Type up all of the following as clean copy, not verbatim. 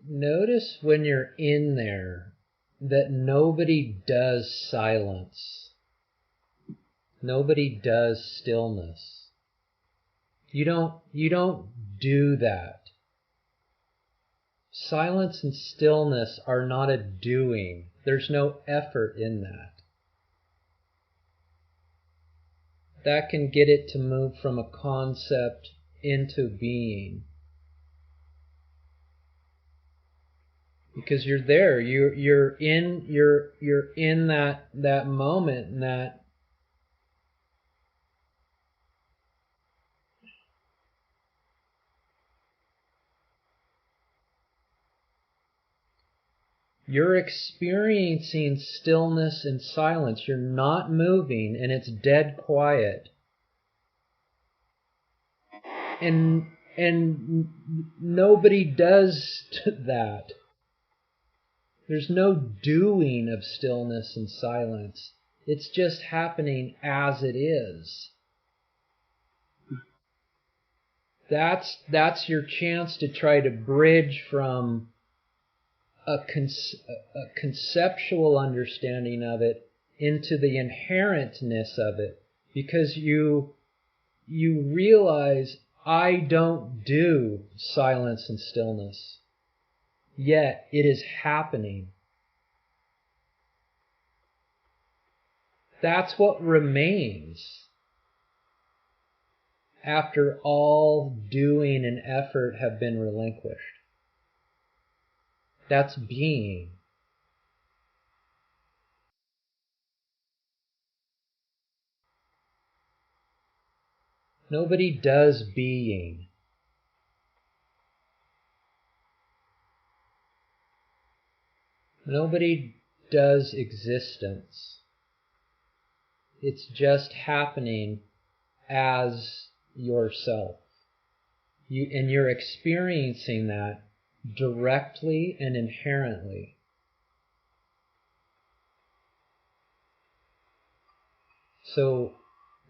notice when you're in there that nobody does silence. Nobody does stillness. You don't do that. Silence and stillness are not a doing. There's no effort in that. That can get it to move from a concept into being. Because you're there, you're in that moment, and that you're experiencing stillness and silence. You're not moving, and it's dead quiet. And nobody does that. There's no doing of stillness and silence. It's just happening as it is. That's your chance to try to bridge from a conceptual understanding of it into the inherentness of it, because you realize, I don't do silence and stillness, yet it is happening. That's what remains after all doing and effort have been relinquished. That's being. Nobody does being. Nobody does existence. It's just happening as yourself. And you're experiencing that directly and inherently. So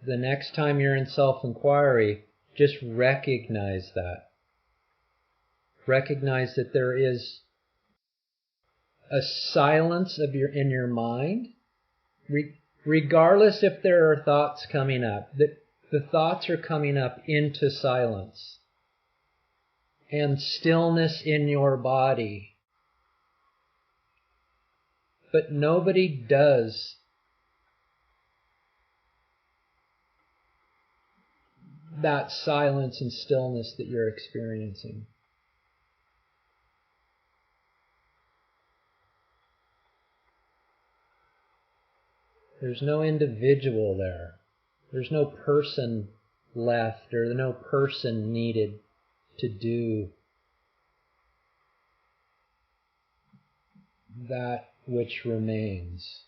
the next time you're in self-inquiry, just recognize that. Recognize that there is a silence in your mind, regardless if there are thoughts coming up. The thoughts are coming up into silence. And stillness in your body. But nobody does that silence and stillness that you're experiencing. There's no individual there. There's no person left, or no person needed to do that which remains,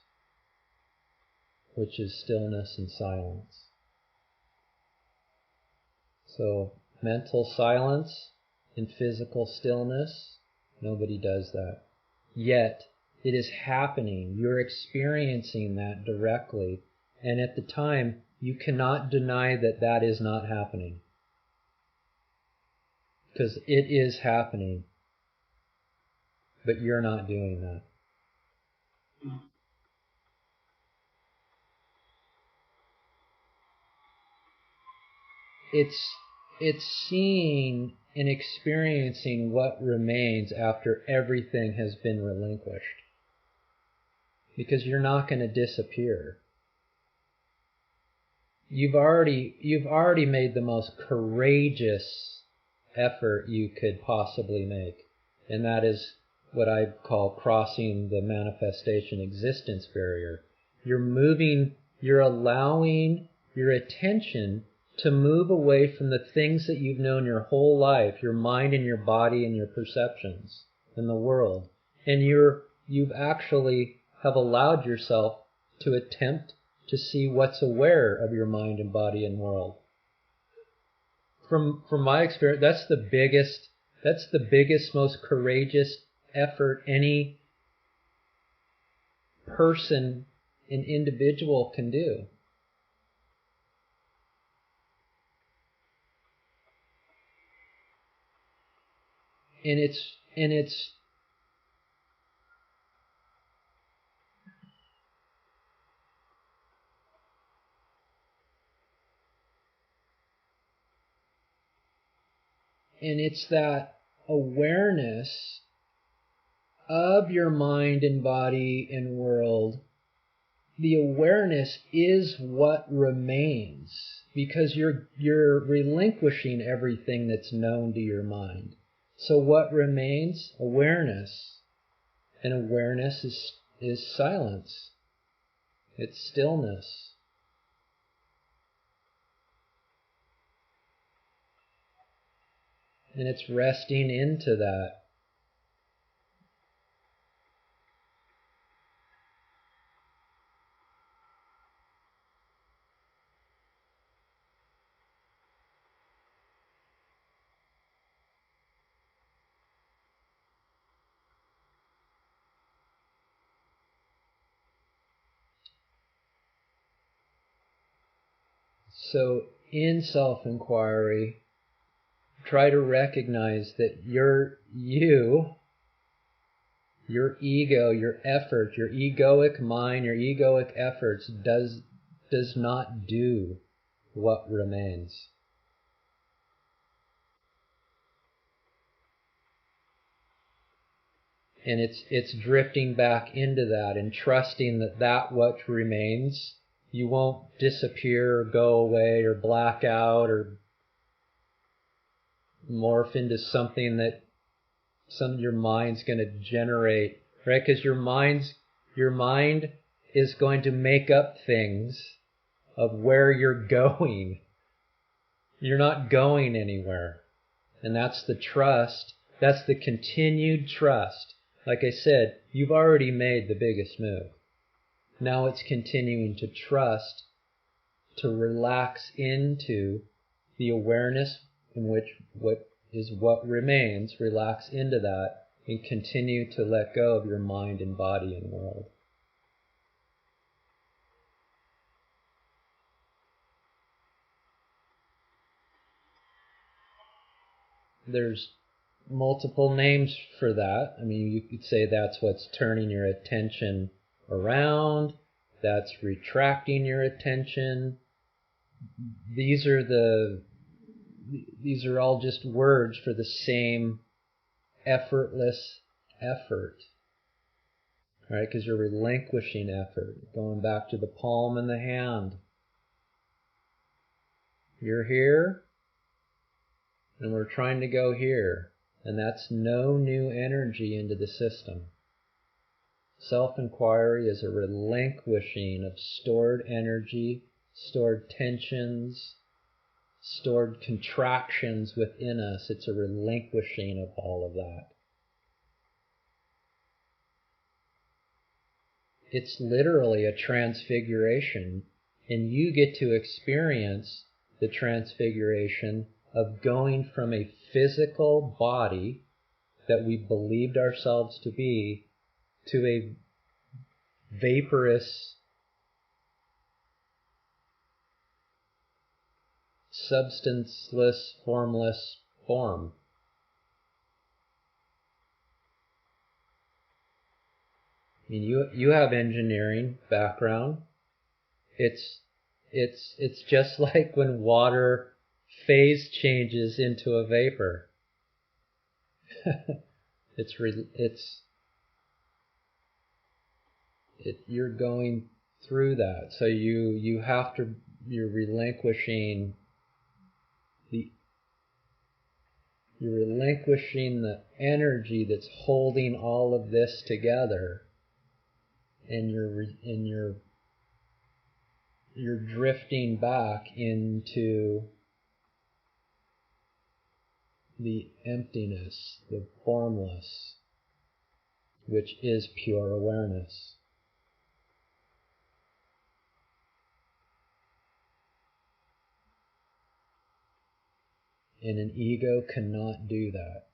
which is stillness and silence. So, mental silence and physical stillness, nobody does that. Yet, it is happening. You're experiencing that directly. And at the time, you cannot deny that that is not happening. Because it is happening. But you're not doing that. It's seeing and experiencing what remains after everything has been relinquished. Because you're not going to disappear. You've already made the most courageous effort you could possibly make. And that is what I call crossing the manifestation existence barrier. You're allowing your attention to move away from the things that you've known your whole life, your mind and your body and your perceptions in the world. And you've actually have allowed yourself to attempt to see what's aware of your mind and body and world. From my experience, that's the biggest, most courageous effort any person, an individual can do. And and it's that awareness of your mind and body and world. The awareness is what remains, because you're relinquishing everything that's known to your mind. So what remains? Awareness. And awareness is silence. It's stillness. And it's resting into that. So in self-inquiry, try to recognize that your ego, your effort, your egoic mind, your egoic efforts does not do what remains. And it's drifting back into that and trusting that what remains, you won't disappear or go away or black out or morph into something that your mind's going to generate, right? Because your mind is going to make up things of where you're going. You're not going anywhere. And that's the trust. That's the continued trust. Like I said, you've already made the biggest move. Now it's continuing to trust, to relax into the awareness in which what remains, relax into that, and continue to let go of your mind and body and world. There's multiple names for that. I mean, you could say that's what's turning your attention around, that's retracting your attention. These are all just words for the same effortless effort, right? Because you're relinquishing effort, going back to the palm and the hand. You're here, and we're trying to go here, and that's no new energy into the system. Self-inquiry is a relinquishing of stored energy, stored tensions, stored contractions within us. It's a relinquishing of all of that. It's literally a transfiguration, and you get to experience the transfiguration of going from a physical body that we believed ourselves to be to a vaporous, substanceless, formless form. I mean, you have engineering background. It's just like when water phase changes into a vapor. You're going through that. So you're relinquishing the energy that's holding all of this together, and you're drifting back into the emptiness, the formless, which is pure awareness. And an ego cannot do that.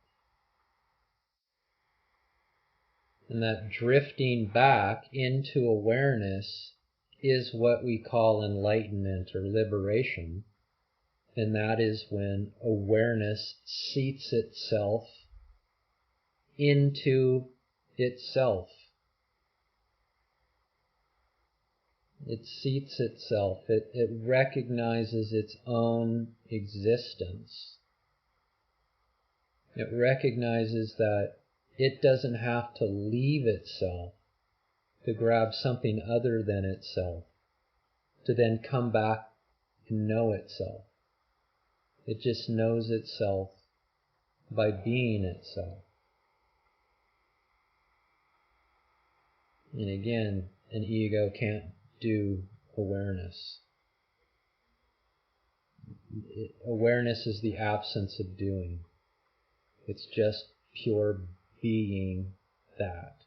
And that drifting back into awareness is what we call enlightenment or liberation. And that is when awareness seats itself into itself. It seats itself. It recognizes its own existence. It recognizes that it doesn't have to leave itself to grab something other than itself, to then come back and know itself. It just knows itself by being itself. And again, an ego can't do awareness. Awareness is the absence of doing. It's just pure being that.